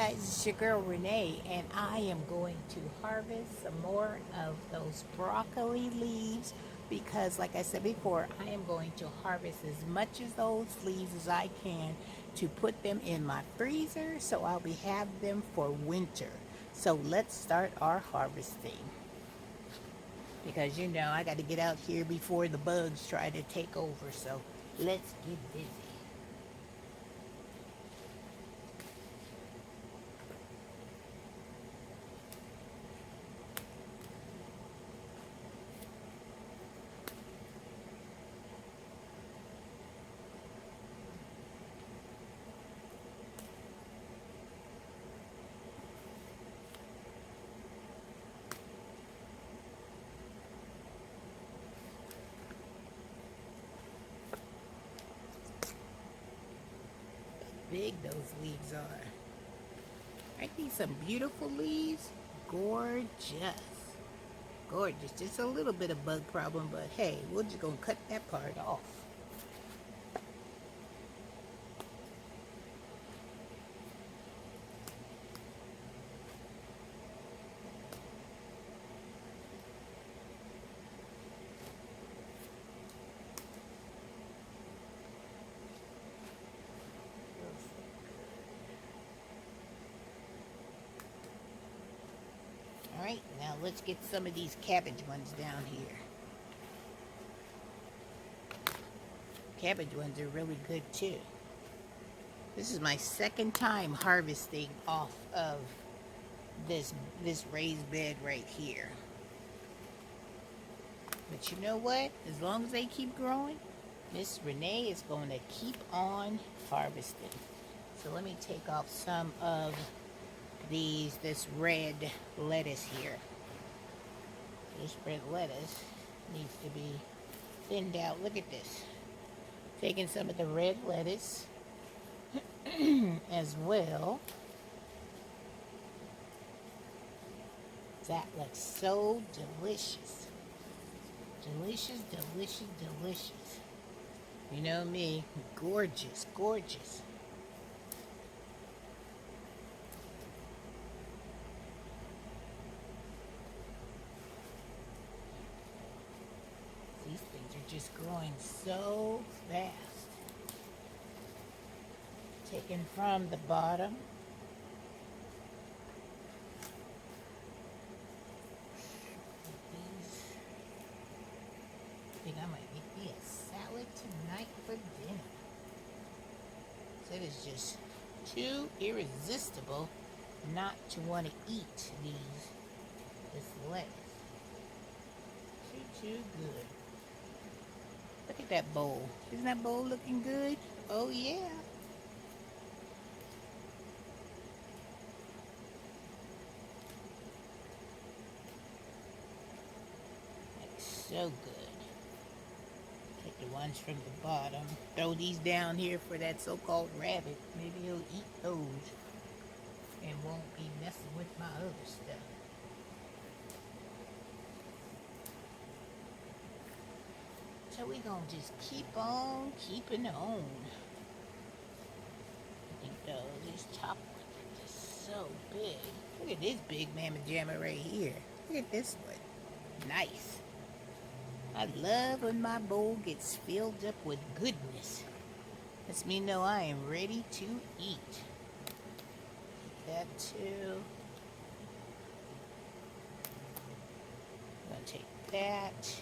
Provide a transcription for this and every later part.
guys, it's your girl Renee, and I am going to harvest some more of those broccoli leaves because, like I said before, I am going to harvest as much of those leaves as I can to put them in my freezer so I'll be have them for winter. So let's start our harvesting because you know I got to get out here before the bugs try to take over. So let's get busy. Big those leaves are. Aren't these some beautiful leaves? Gorgeous. Gorgeous. Just a little bit of bug problem, but hey, we're just gonna cut that part off. Alright, now let's get some of these cabbage ones down here. Cabbage ones are really good too. This is my second time harvesting off of this raised bed right here. But you know what? As long as they keep growing, Miss Renee is going to keep on harvesting. So let me take off some of this red lettuce here. This red lettuce needs to be thinned out. Look at this. Taking some of the red lettuce as well. That looks so delicious. Delicious, delicious, delicious. You know me, gorgeous, gorgeous. These things are just growing so fast. Taken from the bottom. I think I might make me a salad tonight for dinner. So it is just too irresistible not to want to eat this lettuce. Too good. Look at that bowl. Isn't that bowl looking good? Oh yeah. Looks so good. Take the ones from the bottom. Throw these down here for that so-called rabbit. Maybe he'll eat those and won't be messing with my other stuff. So we're gonna just keep on keeping on. I think these top ones are just so big. Look at this big mamma jamma right here. Look at this one. Nice. I love when my bowl gets filled up with goodness. Lets me know I am ready to eat. Take that too. I'm gonna take that.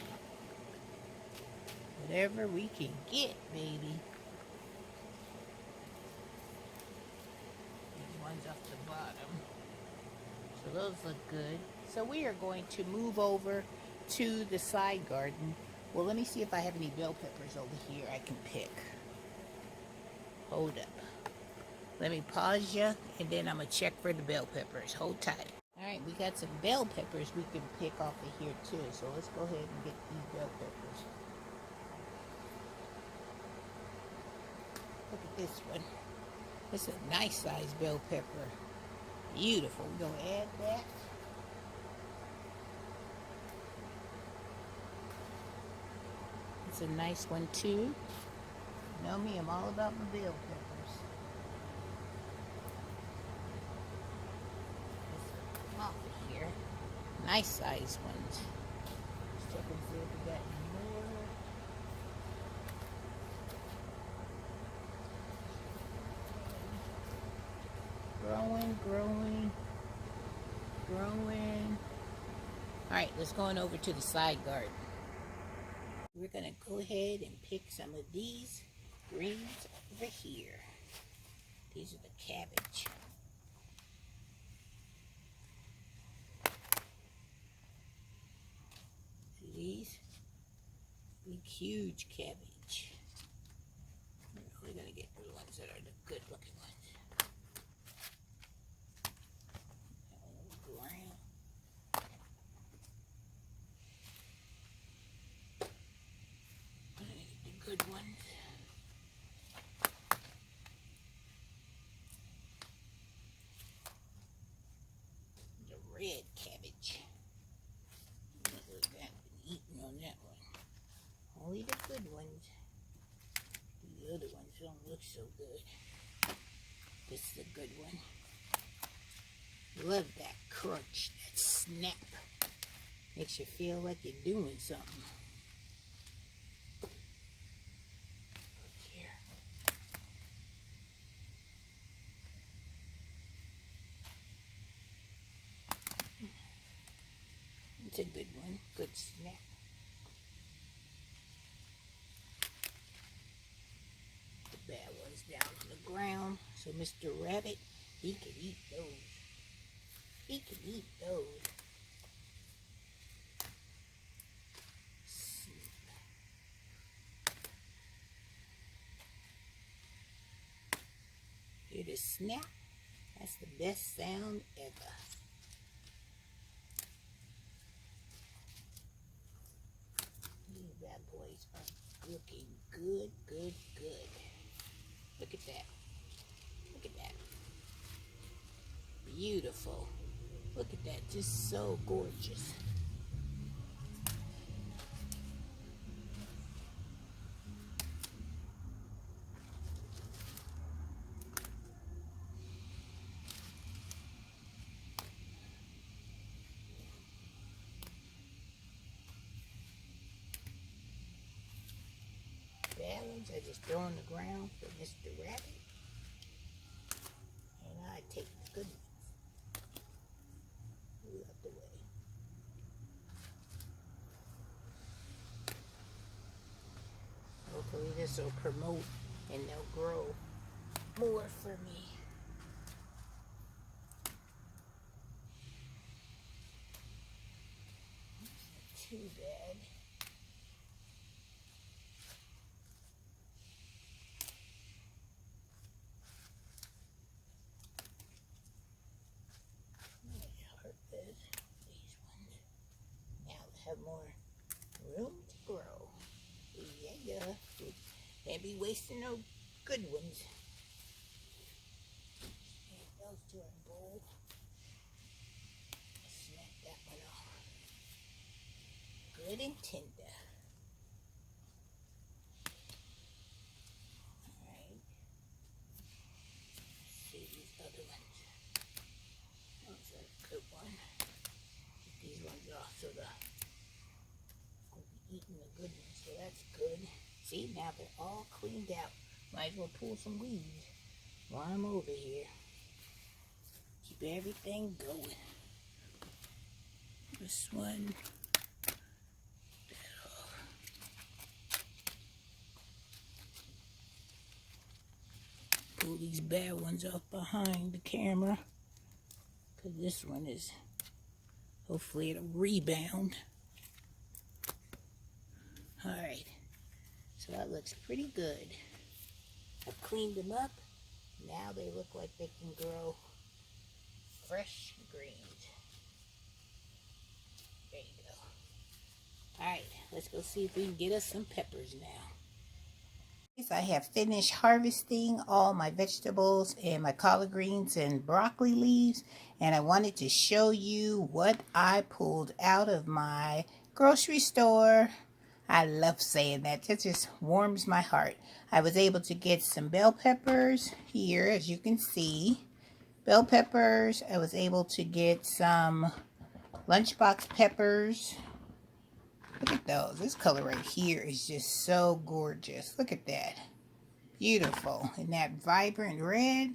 Whatever we can get, baby. These ones off the bottom. So those look good. So we are going to move over to the side garden. Well, let me see if I have any bell peppers over here I can pick. Hold up. Let me pause you, and then I'm going to check for the bell peppers. Hold tight. Alright, we got some bell peppers we can pick off of here too. So let's go ahead and get these bell peppers. Look at this one. It's a nice sized bell pepper. Beautiful. We're going to add that. It's a nice one too. You know me, I'm all about my bell peppers. nice size ones. Let's check and see if we got any more. Growing. All right, let's go on over to the side garden. We're gonna go ahead and pick some of these greens over here. These are the cabbage. See these? Big, huge cabbage. We're gonna get the ones that are the good looking ones. Good ones. The red cabbage. Look at that, eating on that one. Only the good ones. The other ones don't look so good. This is a good one. Love that crunch, that snap. Makes you feel like you're doing something. It's a good one. Good snap. The bad one's down on the ground. So Mr. Rabbit, he can eat those. He can eat those. Hear the snap? That's the best sound ever. These bad boys are looking good. Look at that. Look at that. Beautiful. Look at that. Just so gorgeous. Bad ones I just throw on the ground for Mr. Rabbit. And I take the good ones. Move out the way. Hopefully this will promote and they'll grow more for me. Not too bad. Have more room to grow. Yeah. Can't be wasting no good ones. And those two are in bowl. Snap that one off. Good and tender. Alright. See these other ones. That's a good one. These ones are also eating the good ones, so that's good. See, now they're all cleaned out. Might as well pull some weeds while I'm over here. Keep everything going. This one. Pull these bad ones off behind the camera. Because this one is, hopefully it'll rebound. Alright, so that looks pretty good. I've cleaned them up. Now they look like they can grow fresh greens. There you go. Alright, let's go see if we can get us some peppers now. I have finished harvesting all my vegetables and my collard greens and broccoli leaves, and I wanted to show you what I pulled out of my grocery store. I love saying that. It just warms my heart. I was able to get some bell peppers here, as you can see. Bell peppers. I was able to get some lunchbox peppers. Look at those. This color right here is just so gorgeous. Look at that. Beautiful. And that vibrant red.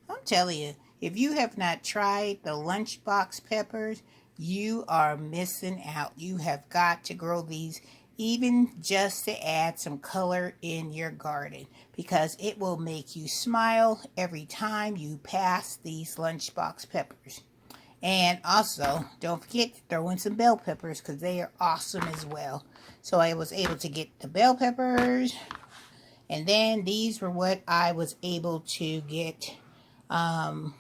I'm telling you, if you have not tried the lunchbox peppers, you are missing out. You have got to grow these, even just to add some color in your garden, because it will make you smile every time you pass these lunchbox peppers. And also, don't forget to throw in some bell peppers, because they are awesome as well. So I was able to get the bell peppers, and then these were what I was able to get from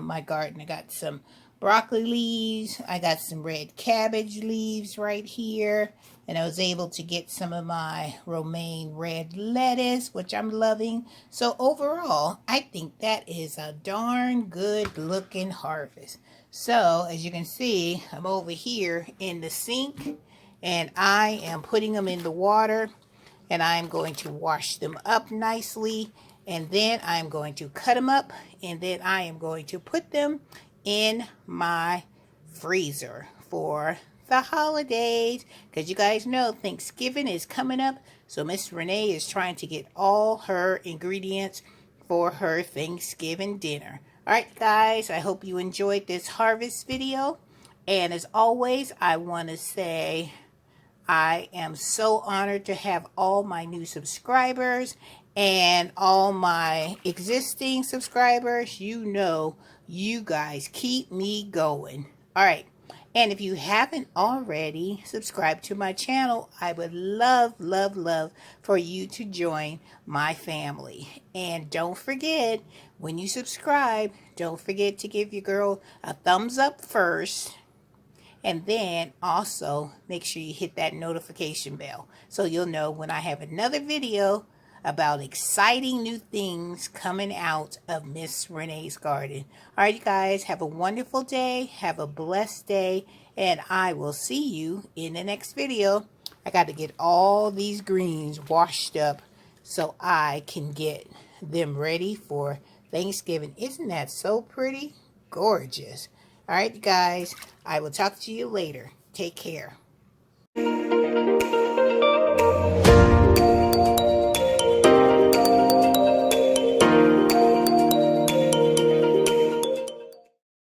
my garden. I got some broccoli leaves. I got some red cabbage leaves right here. And I was able to get some of my romaine red lettuce, which I'm loving. So overall, I think that is a darn good looking harvest. So as you can see, I'm over here in the sink and I am putting them in the water. And I'm going to wash them up nicely, and then I'm going to cut them up, and then I am going to put them in my freezer for the holidays, because you guys know Thanksgiving is coming up. So Miss Renee is trying to get all her ingredients for her Thanksgiving dinner. All right, guys, I hope you enjoyed this harvest video, and as always, I want to say I am so honored to have all my new subscribers and all my existing subscribers. You know, you guys keep me going. All right. And if you haven't already subscribed to my channel, I would love, love, love for you to join my family. And don't forget, when you subscribe, don't forget to give your girl a thumbs up first. And then also make sure you hit that notification bell so you'll know when I have another video about exciting new things coming out of Miss Renee's garden. All right, you guys, have a wonderful day. Have a blessed day. And I will see you in the next video. I got to get all these greens washed up so I can get them ready for Thanksgiving. Isn't that so pretty? Gorgeous. All right, guys, I will talk to you later. Take care.